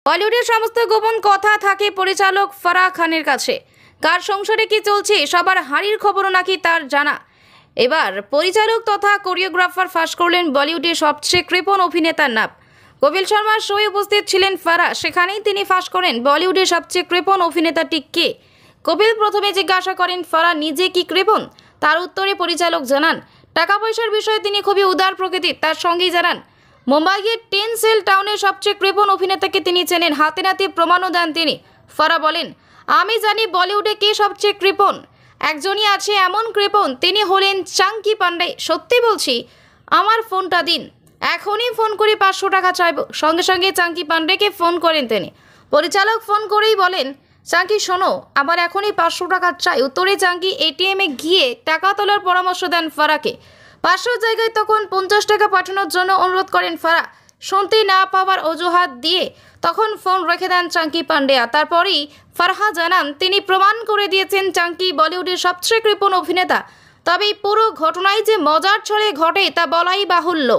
বলিউডের সমস্ত গোপন কথা থাকে পরিচালক ফারাহ খানের কাছে। কার সংসারে কি চলছে সবার হাড়ির খবরও নাকি তার জানা। এবার পরিচালক তথা কোরিওগ্রাফার ফাঁস করলেন বলিউডের সবচেয়ে কৃপণ অভিনেতার নাম। কপিল শর্মার শোয়ে উপস্থিত ছিলেন ফারাহ, সেখানেই তিনি ফাঁস করেন বলিউডের সবচেয়ে কৃপণ অভিনেতাটি কে। কপিল প্রথমে জিজ্ঞাসা করেন ফারাহ নিজে কি কৃপণ। তার উত্তরে পরিচালক জানান টাকা পয়সার বিষয়ে তিনি খুবই উদার প্রকৃতির। তার সঙ্গেই জানান মুম্বাইয়ের 10 সেল টাউনের সবচেয়ে কৃপণ অভিনেতাকে তিনি চেনেন, হাতে নাতে প্রমাণও দেন তিনি। ফারাহ বলেন আমি জানি বলিউডে কে সবচেয়ে কৃপণ, একজনই আছে এমন কৃপণ, তিনি হলেন চাঙ্কি পান্ডে। সত্যি বলছি, আমার ফোনটা দিন, এখনই ফোন করে 500 টাকা চাইব। সঙ্গে সঙ্গে চাঙ্কি পান্ডেকে ফোন করেন তিনি। পরিচালক ফোন করেই বলেন চাঙ্কি শোনো, আমার এখনই 500 টাকা চাই। উত্তরে চাঙ্কি এটিএমে গিয়ে টাকা তোলার পরামর্শ দেন ফারাহকে। 500 জায়গায় তখন 50 টাকা পাঠানোর জন্য অনুরোধ করেন ফারাহ। শুনতে না পাওয়ার অজুহাত দিয়ে তখন ফোন রেখে দেন চাঙ্কি পান্ডে। তারপরেই ফারাহ জানান তিনি প্রমাণ করে দিয়েছেন চাঙ্কি বলিউডের সবচেয়ে কৃপণ অভিনেতা। তবে পুরো ঘটনাই যে মজার ছলে ঘটে তা বলাই বাহুল্য।